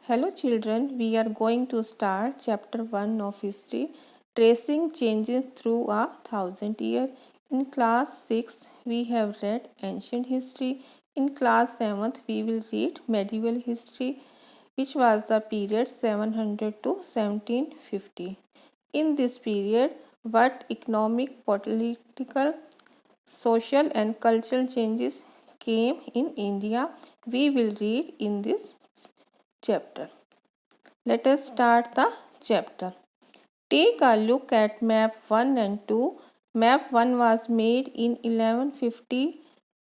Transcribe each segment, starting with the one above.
Hello children, we are going to start chapter 1 of history, tracing changes through a thousand years. In class 6 we have read ancient history. In class 7th we will read medieval history, which was the period 700 to 1750. In this period, what economic, political, social and cultural changes came in India, we will read in this chapter. Let us start the chapter. Take a look at map 1 and 2. Map 1 was made in 1150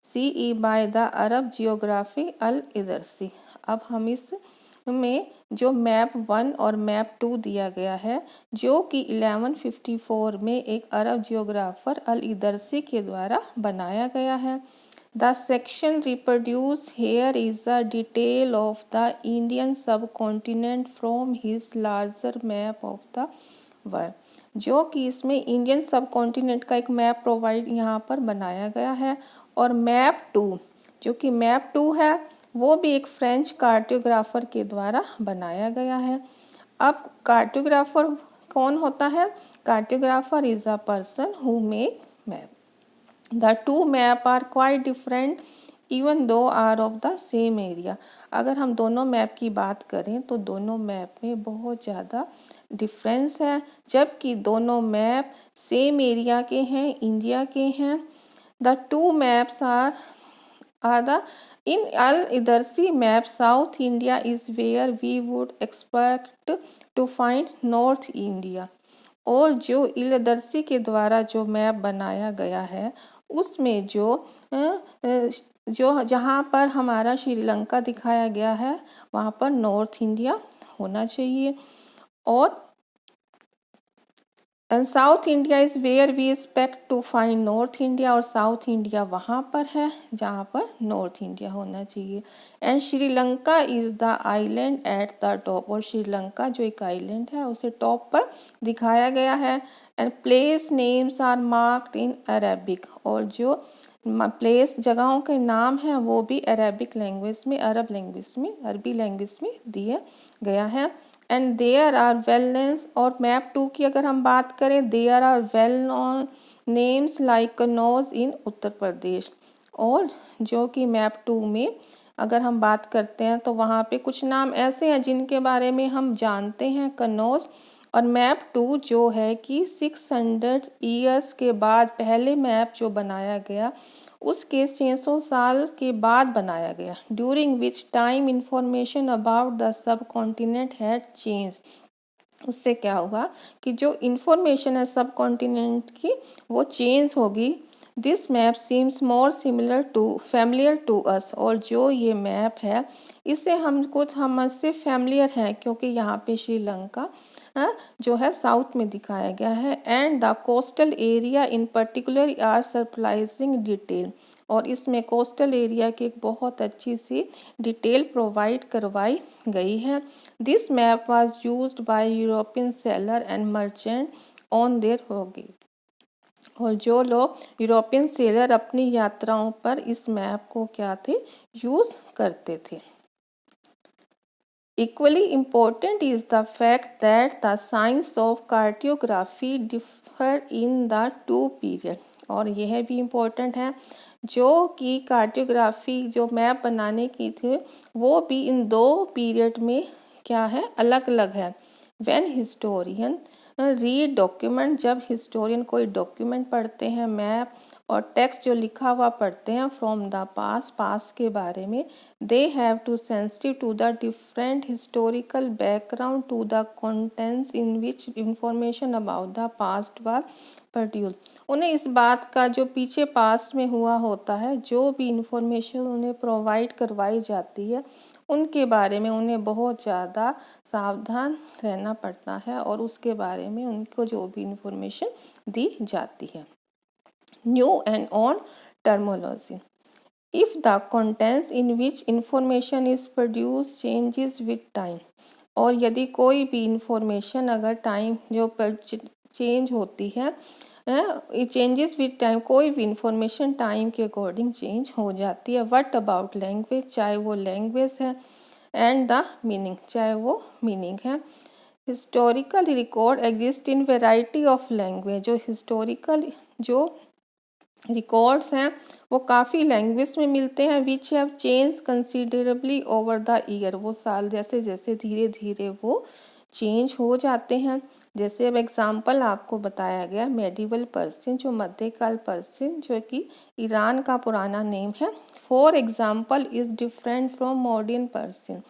CE by the Arab geography Al-Idarsi. अब हम इस में जो map 1 और map 2 दिया गया है, जो कि 1154 में एक अरब जियोग्राफर अल-इदरसी के द्वारा बनाया गया है. The section reproduced here is a detail of the Indian subcontinent from his larger map of the world. जो कि इसमें इंडियन सब कॉन्टिनेंट का एक मैप प्रोवाइड यहाँ पर बनाया गया है. और मैप 2 जो कि मैप 2 है वो भी एक फ्रेंच कार्टोग्राफर के द्वारा बनाया गया है. अब कार्टोग्राफर कौन होता है? Cartographer is a person who make map. The two map are quite different even though are of the same area. अगर हम दोनों मैप की बात करें तो दोनों मैप में बहुत ज़्यादा डिफरेंस है, जबकि दोनों मैप सेम एरिया के हैं, इंडिया के हैं. The two maps are the in Al-Idarsi map, South India is where we would expect to find North India. और जो इलदर्सी के द्वारा जो मैप बनाया गया है उसमें जो जहाँ पर हमारा श्रीलंका दिखाया गया है वहाँ पर नॉर्थ इंडिया होना चाहिए. और south India is where we expect to find north India, और साउथ इंडिया वहाँ पर है जहाँ पर नॉर्थ इंडिया होना चाहिए. And Sri Lanka is the island at the top, और श्रीलंका जो एक आइलैंड है उसे टॉप पर दिखाया गया है. And place names are marked in Arabic, और जो प्लेस जगहों के नाम हैं वो भी अरेबिक लैंग्वेज में, अरबी लैंग्वेज में दिया गया है. And there are well names, और मैप 2 की अगर हम बात करें, there are well known names like Kannauj in Uttar Pradesh. और जो कि मैप 2 में अगर हम बात करते हैं तो वहाँ पे कुछ नाम ऐसे हैं जिनके बारे में हम जानते हैं, कन्नौज. और मैप 2 जो है कि 600 ईयर्स के बाद पहले मैप जो बनाया गया उसके 600 साल के बाद बनाया गया, during which time information about the sub continent had change. उससे क्या होगा कि जो इंफॉर्मेशन है सब कॉन्टिनेंट की वो चेंज होगी. This map seems more familiar to us, और जो ये मैप है इससे हमसे फैमिलियर है क्योंकि यहाँ पे श्रीलंका जो है साउथ में दिखाया गया है. And the coastal area in particular are surprising detail, और इसमें कोस्टल एरिया की एक बहुत अच्छी सी डिटेल प्रोवाइड करवाई गई है. This map was used by European sailor and merchant on their voyage, और जो लोग यूरोपियन सेलर अपनी यात्राओं पर इस मैप को क्या थे यूज़ करते थे. Equally important is the fact that the science of cartography differ in the two periods. और यह भी इम्पोर्टेंट है जो कि कार्टोग्राफी जो मैप बनाने की थी वो भी इन दो पीरियड में क्या है अलग अलग है. When historian रीड डॉक्यूमेंट, जब हिस्टोरियन कोई डॉक्यूमेंट पढ़ते हैं मैप और टेक्स्ट जो लिखा हुआ पढ़ते हैं फ्रॉम द पास्ट के बारे में, they have to sensitive to the different historical background to the contents in which information about the past was produce. उन्हें इस बात का जो पीछे पास्ट में हुआ होता है जो भी इंफॉर्मेशन उन्हें प्रोवाइड करवाई जाती है उनके बारे में उन्हें बहुत ज़्यादा सावधान रहना पड़ता है और उसके बारे में उनको जो भी इंफॉर्मेशन दी जाती है. New and on terminology. If the contents in which information is produced changes with time, और यदि कोई भी इंफॉर्मेशन अगर टाइम जो चेंज होती है चेंजेस विद टाइम, कोई भी इंफॉर्मेशन टाइम के अकॉर्डिंग चेंज हो जाती है. व्हाट अबाउट लैंग्वेज, चाहे वो लैंग्वेज है एंड द मीनिंग, चाहे वो मीनिंग है। Historical record exist in variety of language, जो हिस्टोरिकल जो रिकॉर्ड्स हैं वो काफ़ी लैंग्वेज में मिलते हैं। Which have change considerably over the year, वो साल जैसे जैसे धीरे धीरे वो चेंज हो जाते हैं। जैसे अब एग्जाम्पल आपको बताया गया मेडिवल पर्सियन, जो मध्यकाल पर्सियन जो कि ईरान का पुराना नेम है। For example is different from modern Persian,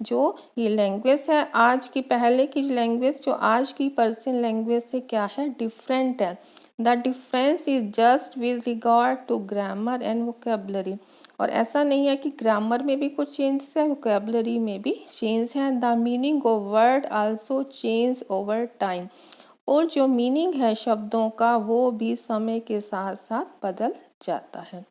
जो ये लैंग्वेज है आज की, पहले की लैंग्वेज जो आज की पर्सियन लैंग्वेज से क्या है, डिफरेंट है। The difference is just with regard to grammar and vocabulary, और ऐसा नहीं है कि ग्रामर में भी कुछ चेंज है, वोकेबलरी में भी चेंज है। The meaning of word also change over time, और जो मीनिंग है शब्दों का वो भी समय के साथ साथ बदल जाता है।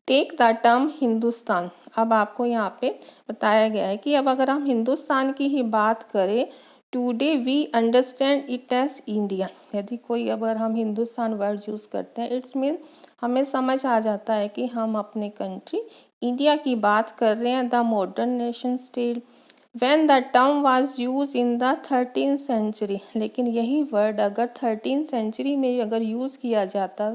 टेक द टर्म हिंदुस्तान, अब आपको यहाँ पे बताया गया है कि अब अगर हम हिंदुस्तान की ही बात करें, today we understand it as India, यदि कोई अगर हम हिंदुस्तान वर्ड यूज़ करते हैं, इट्स मीन हमें समझ आ जाता है कि हम अपने कंट्री इंडिया की बात कर रहे हैं। The modern nation state, when the term was use in the 13th century, लेकिन यही वर्ड अगर 13th सेंचुरी में अगर यूज़ किया जाता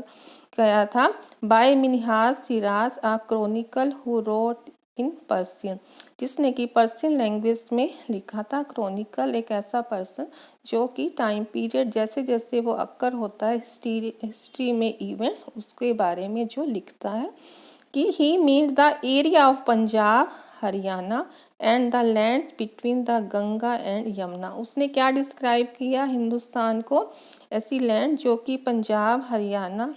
गया था by Minhaj Siraj, a chronicle who wrote in Persian, जिसने कि पर्सियन लैंग्वेज में लिखा था। क्रॉनिकल एक ऐसा पर्सन जो कि टाइम पीरियड जैसे जैसे वो अक्कर होता है हिस्ट्री में इवेंट्स, उसके बारे में जो लिखता है कि he mean the area of Punjab Haryana and the lands between the Ganga and Yamuna. उसने क्या डिस्क्राइब किया हिंदुस्तान को, ऐसी लैंड जो कि पंजाब हरियाणा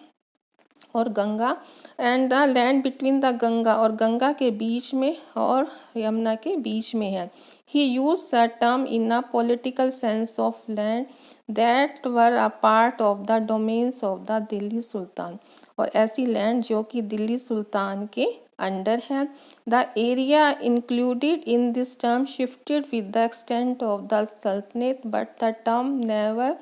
और Ganga and the land between the Ganga, और गंगा के बीच में और यमुना के बीच में है। He use the term in a political sense of land that were a part of the domains of the Delhi sultan, और ऐसी लैंड जो कि दिल्ली सुल्तान के अंडर है। The area included in this term shifted with the extent of the Sultanat, but the term never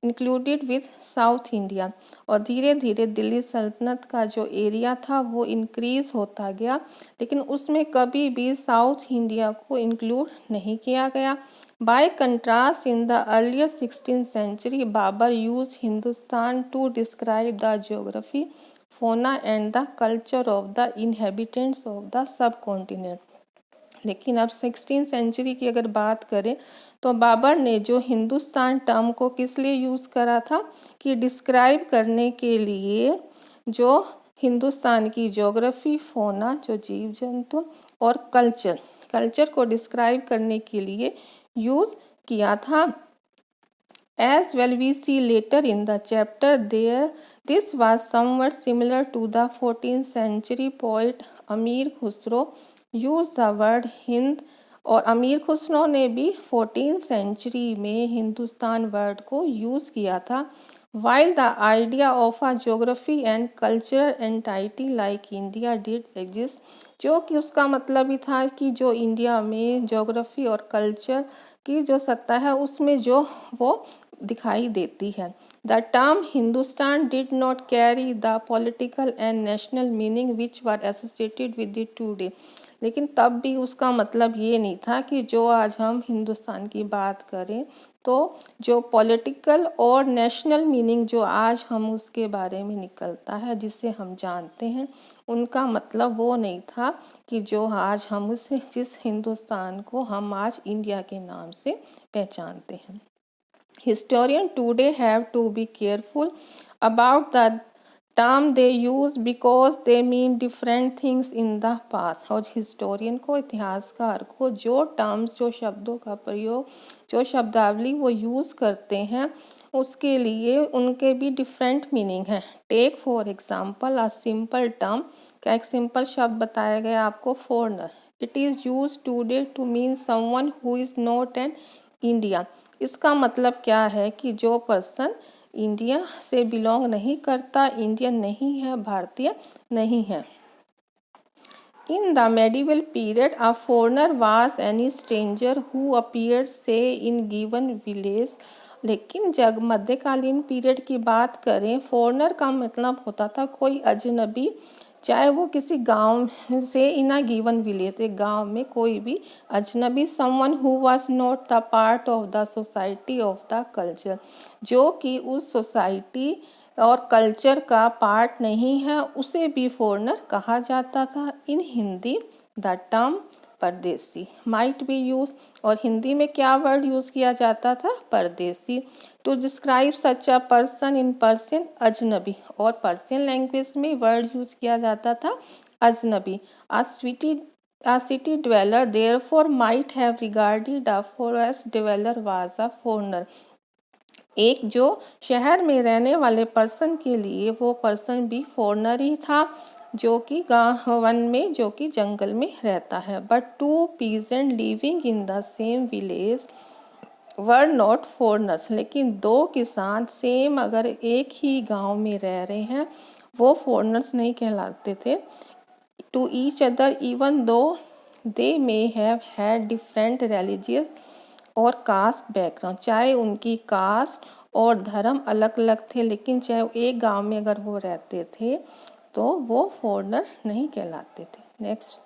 included with South India, और धीरे धीरे दिल्ली सल्तनत का जो एरिया था वो इंक्रीज होता गया, लेकिन उसमें कभी भी साउथ इंडिया को इंक्लूड नहीं किया गया। By contrast in the earlier 16th century Babur use Hindustan to describe the geography, fauna and the culture of the inhabitants of the subcontinent. लेकिन अब 16th सेंचुरी की अगर बात करें तो बाबर ने जो हिंदुस्तान टर्म को किस लिए यूज़ करा था कि डिस्क्राइब करने के लिए जो हिंदुस्तान की ज्योग्राफी, फोना जो जीव जंतु और कल्चर को डिस्क्राइब करने के लिए यूज़ किया था। As well we see later in the chapter there, this was somewhat similar to the 14th century poet अमीर Khusro use the word Hind, और अमीर खुसरो ने भी 14th सेंचुरी में हिंदुस्तान वर्ड को यूज़ किया था। While the idea of a geography and cultural entity like India did exist, जो कि उसका मतलब ही था कि जो इंडिया में ज्योग्राफी और कल्चर की जो सत्ता है उसमें जो वो दिखाई देती है। The term Hindustan did not carry the political and national meaning which were associated with it today, लेकिन तब भी उसका मतलब ये नहीं था कि जो आज हम हिंदुस्तान की बात करें तो जो पॉलिटिकल और नेशनल मीनिंग जो आज हम उसके बारे में निकलता है जिसे हम जानते हैं, उनका मतलब वो नहीं था कि जो आज हम उसे जिस हिंदुस्तान को हम आज इंडिया के नाम से पहचानते हैं। Historians today have to be careful about the term they use because they mean different things in the past। और हिस्टोरियन को, इतिहासकार को जो टर्म्स, जो शब्दों का प्रयोग, जो शब्दावली वो यूज़ करते हैं उसके लिए उनके भी डिफरेंट मीनिंग है। Take for example a simple term, का एक सिंपल शब्द बताया गया आपको foreigner. It is use today to mean someone who is not an India. इसका मतलब क्या है कि जो पर्सन इंडिया से बिलोंग नहीं करता, इंडियन नहीं है, भारतीय नहीं है। In the medieval period a foreigner was any stranger who appear से इन गिवन विलेज। लेकिन जब मध्यकालीन पीरियड की बात करें, फॉरनर का मतलब होता था कोई अजनबी चाहे वो किसी गांव से, इन अ गिवन विलेज, एक गांव में कोई भी अजनबी, someone who was not the part of the society of the culture, जो कि उस सोसाइटी और कल्चर का पार्ट नहीं है, उसे भी फॉरेनर कहा जाता था। इन हिंदी द टर्म परदेसी माइट बी यूज, और हिंदी में क्या वर्ड यूज किया जाता था? परदेसी। To describe such a person in Persian, अजनबी, और पर्सियन लैंग्वेज में वर्ड यूज किया जाता था अजनबी। A city dweller therefore might have regarded a forest dweller was a foreigner, एक जो शहर में रहने वाले पर्सन के लिए वो पर्सन भी फॉरनर ही था, जो कि गाँव वन में, जो कि जंगल में रहता है। But two peasant living in the same village were not foreigners, लेकिन दो किसान सेम अगर एक ही गांव में रह रहे हैं, वो फॉरनर्स नहीं कहलाते थे। To each other even though they may have had different religious और कास्ट बैकग्राउंड, चाहे उनकी कास्ट और धर्म अलग अलग थे, लेकिन चाहे एक गांव में अगर वो रहते थे तो वो फॉरनर नहीं कहलाते थे। Next,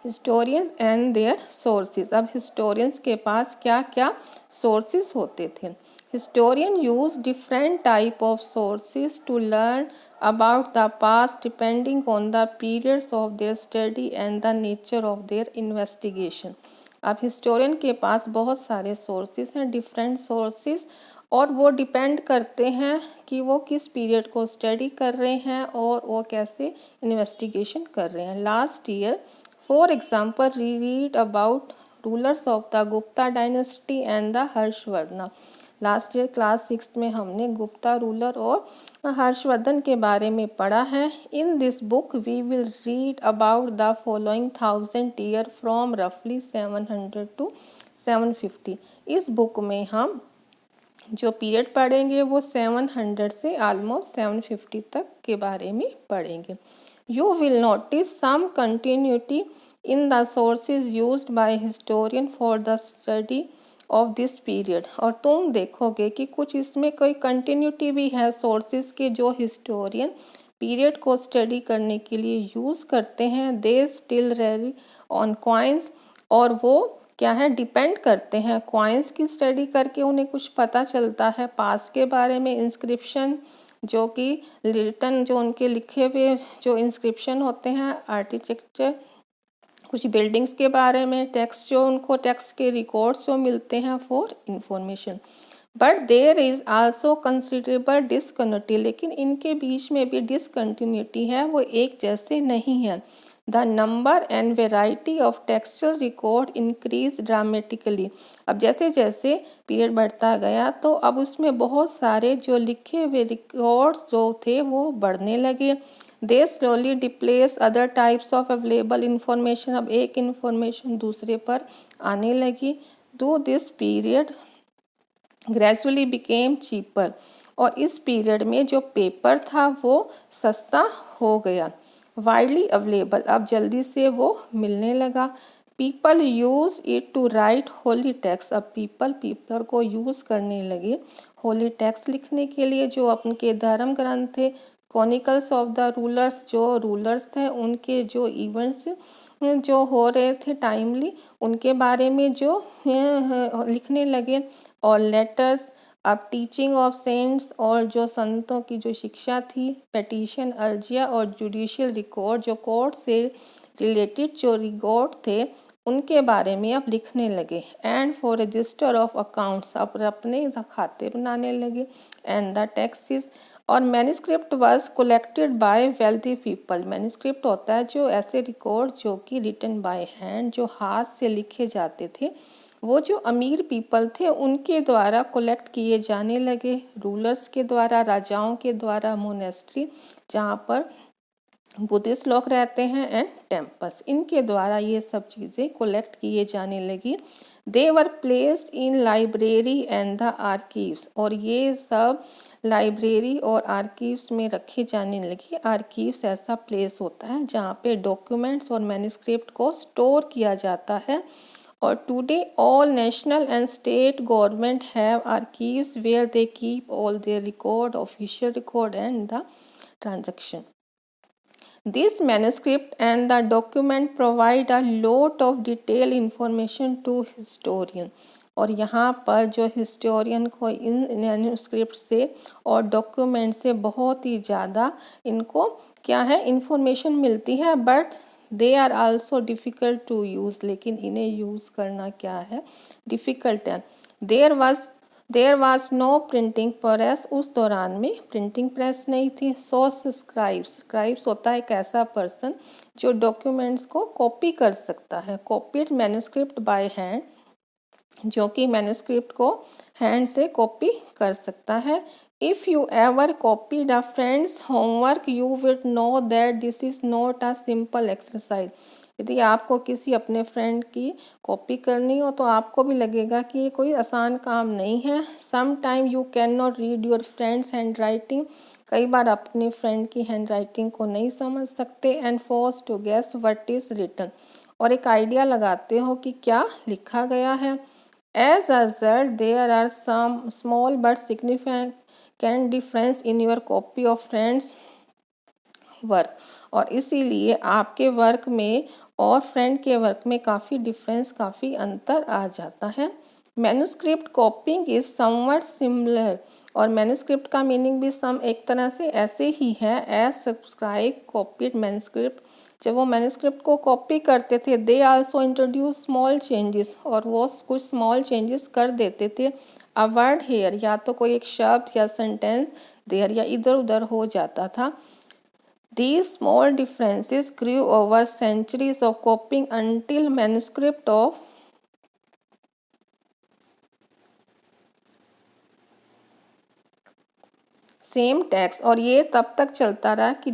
historians and their sources. अब हिस्टोरियंस के पास क्या क्या सोर्सेज होते थे? Historian use different type of sources to learn about the past depending on the periods of their study and the nature of their investigation। अब historian के पास बहुत सारे सोर्सेज हैं, डिफरेंट सोर्सेज, और वो डिपेंड करते हैं कि वो किस पीरियड को स्टडी कर रहे हैं और वो कैसे इन्वेस्टिगेशन कर रहे हैं। Last year for example read about rulers of the Gupta dynasty and the Harshvardhan. Last year class 6 में हमने गुप्ता रूलर और हर्षवर्धन के बारे में पढ़ा है। In this book we will read about the following 1000 year from रफली 700 टू 750। इस बुक में हम जो पीरियड पढ़ेंगे वो 700 से ऑलमोस्ट 750 तक के बारे में पढ़ेंगे। You will notice some continuity in the sources used by historian for the study of this period, और तुम देखोगे कि कुछ इसमें कोई कंटिन्यूटी भी है सोर्सेज के जो हिस्टोरियन पीरियड को स्टडी करने के लिए यूज़ करते हैं। They still rely on coins, और वो क्या है, डिपेंड करते हैं कॉइन्स की स्टडी करके उन्हें कुछ पता चलता है पास के बारे में। इंस्क्रिप्शन जो कि रिटन, जो उनके लिखे हुए जो इंस्क्रिप्शन होते हैं, आर्किटेक्चर, कुछ बिल्डिंग्स के बारे में, टेक्स्ट जो उनको टेक्स्ट के रिकॉर्ड्स जो मिलते हैं for information. But there is also considerable discontinuity, लेकिन इनके बीच में भी डिसकंटिन्यूटी है, वो एक जैसे नहीं है। The number and variety of textual record increase dramatically. अब जैसे जैसे पीरियड बढ़ता गया तो अब उसमें बहुत सारे जो लिखे हुए रिकॉर्ड्स जो थे वो बढ़ने लगे। They slowly displace other types of available information, अब एक इंफॉर्मेशन दूसरे पर आने लगी। To this period gradually became cheaper, और इस पीरियड में जो पेपर था वो सस्ता हो गया। वाइडली अवेलेबल, अब जल्दी से वो मिलने लगा। People use it to write holy text, अब पीपल पेपर को यूज़ करने लगे होली टेक्स्ट लिखने के लिए, जो अपने धर्म ग्रंथ थे। कॉनिकल्स ऑफ द रूलर्स, जो रूलर्स थे उनके जो इवेंट्स जो हो रहे थे टाइमली, उनके बारे में जो लिखने लगे। और लेटर्स, अब टीचिंग ऑफ सेंट्स, और जो संतों की जो शिक्षा थी। पेटिशन, अर्जिया, और जुडिशियल रिकॉर्ड, जो कोर्ट से रिलेटेड जो रिकॉर्ड थे उनके बारे में अब लिखने लगे। And for register of accounts, अब अपने खाते बनाने लगे। एंड द टैक्सेस, और manuscript was collected by wealthy people. Manuscript होता है जो ऐसे रिकॉर्ड जो कि रिटन बाय हैंड, जो हाथ से लिखे जाते थे, वो जो अमीर पीपल थे उनके द्वारा कलेक्ट किए जाने लगे। रूलर्स के द्वारा, राजाओं के द्वारा, मोनेस्ट्री जहाँ पर बुद्धिस्ट लोग रहते हैं, एंड टेम्पल्स, इनके द्वारा ये सब चीज़ें कलेक्ट किए जाने लगी। They were placed in library and the archives, और ये सब लाइब्रेरी और आर्कीव्स में रखे जाने लगी। आर्कीव्स ऐसा प्लेस होता है जहाँ पे डॉक्यूमेंट्स और मैन्युस्क्रिप्ट को स्टोर किया जाता है। और today all national and state government have archives where they keep all their record, official record and the transaction. This manuscript and the document provide a lot of detailed information to historian. और यहाँ पर जो historian को इन manuscript से और document से बहुत ही ज़्यादा इनको क्या है इंफॉर्मेशन मिलती है, but they are also difficult to use, लेकिन इन्हें यूज़ करना क्या है डिफ़िकल्ट है। There was no printing press, उस दौरान में प्रिंटिंग प्रेस नहीं थी। सो स्क्राइब्स होता है एक ऐसा पर्सन जो डॉक्यूमेंट्स को कॉपी कर सकता है। कॉपीड मैन्युस्क्रिप्ट बाय हैंड, जो कि मैन्युस्क्रिप्ट को हैंड से कॉपी कर सकता है। If you ever copied a friends homework you will know that this is not a simple exercise. यदि आपको किसी अपने फ्रेंड की कॉपी करनी हो तो आपको भी लगेगा कि ये कोई आसान काम नहीं है। Some time you can not read your friend's handwriting, कई बार अपनी फ्रेंड की हैंड राइटिंग को नहीं समझ सकते। And force to guess what is written, और एक आइडिया लगाते हो कि क्या लिखा गया है। As a result, there are some small but significant difference in your copy of friends' work, और इसीलिए आपके वर्क में और फ्रेंड के वर्क में काफ़ी डिफरेंस, काफ़ी अंतर आ जाता है। मैन्युस्क्रिप्ट कॉपिंग इज समवट सिमिलर, और मैन्युस्क्रिप्ट का मीनिंग भी सम एक तरह से ऐसे ही है एज सब्सक्राइब कॉपीड मैन्युस्क्रिप्ट। जब वो मैन्युस्क्रिप्ट को कॉपी करते थे they also introduce small changes, और वो कुछ स्मॉल चेंजेस कर देते थे। अ वर्ड हेयर, या तो कोई एक शब्द या सेंटेंस देयर या इधर उधर हो जाता था। These small differences grew over centuries of copying until manuscript of same text, और ये तब तक चलता रहा कि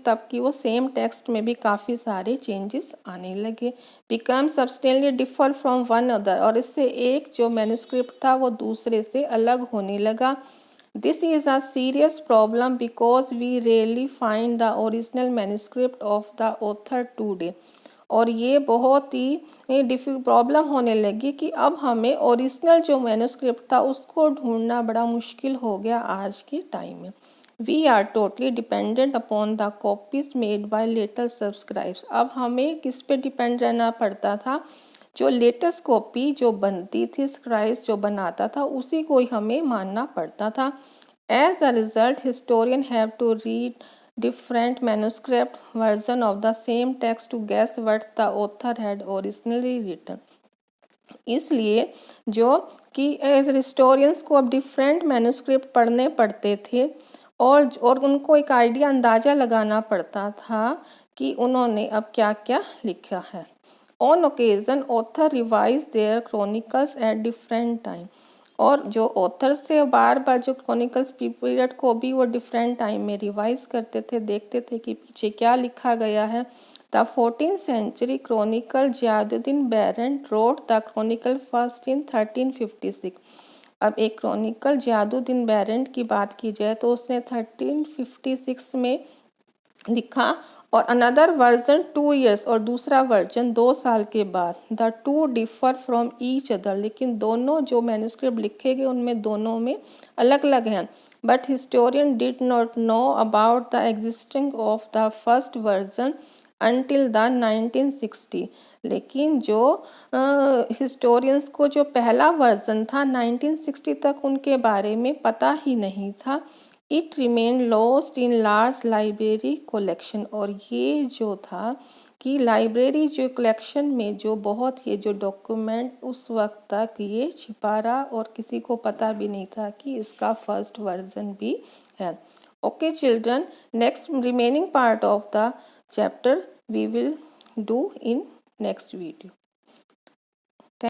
तब की वो सेम टेक्स्ट में भी काफ़ी सारे चेंजेस आने लगे। Become substantially differ from one other, और इससे एक जो मैन्युस्क्रिप्ट था वो दूसरे से अलग होने लगा। This is a serious problem because we rarely find the original manuscript of the author today, और ये बहुत ही प्रॉब्लम होने लगी कि अब हमें ओरिजिनल जो मैन्युस्क्रिप्ट था उसको ढूंढना बड़ा मुश्किल हो गया आज के टाइम में। We are totally dependent upon the copies made by latest subscribes. अब हमें किस पे डिपेंड रहना पड़ता था, जो लेटेस्ट कॉपी जो बनती थी, स्क्राइब्स जो बनाता था उसी को ही हमें मानना पड़ता था। As a result historian have to read different manuscript version of the same text to guess what the author had originally written। इसलिए जो कि एज हिस्टोरियंस को अब डिफरेंट मैन्युस्क्रिप्ट पढ़ने पड़ते थे, और उनको एक आइडिया अंदाज़ा लगाना पड़ता था कि उन्होंने अब क्या क्या लिखा है। On occasion author revise their chronicles at different time, और जो ऑथर से बार बार जो क्रॉनिकल्स पीरियड को भी वो डिफरेंट टाइम में रिवाइज करते थे, देखते थे कि पीछे क्या लिखा गया है। The 14th century chronicle Ziauddin Barani wrote the chronicle first in 1356। अब एक क्रॉनिकल जियादुद्दीन बेरेंट की बात की जाए तो उसने 1356 में लिखा, और अनदर वर्जन 2 years, और दूसरा वर्जन 2 साल के बाद। The two differ from each other, लेकिन दोनों जो मैन्युस्क्रिप्ट लिखे गए उनमें दोनों में अलग अलग हैं। But historian did not know about the existing of the first version until the 1960। लेकिन जो हिस्टोरियंस को जो पहला वर्जन था 1960 तक उनके बारे में पता ही नहीं था। It remain lost in large library collection, और ये जो था कि लाइब्रेरी जो कलेक्शन में जो बहुत ये जो डॉक्यूमेंट उस वक्त तक ये छिपा रहा, और किसी को पता भी नहीं था कि इसका फर्स्ट वर्जन भी है। Okay children, next remaining part of the chapter we will do in next video.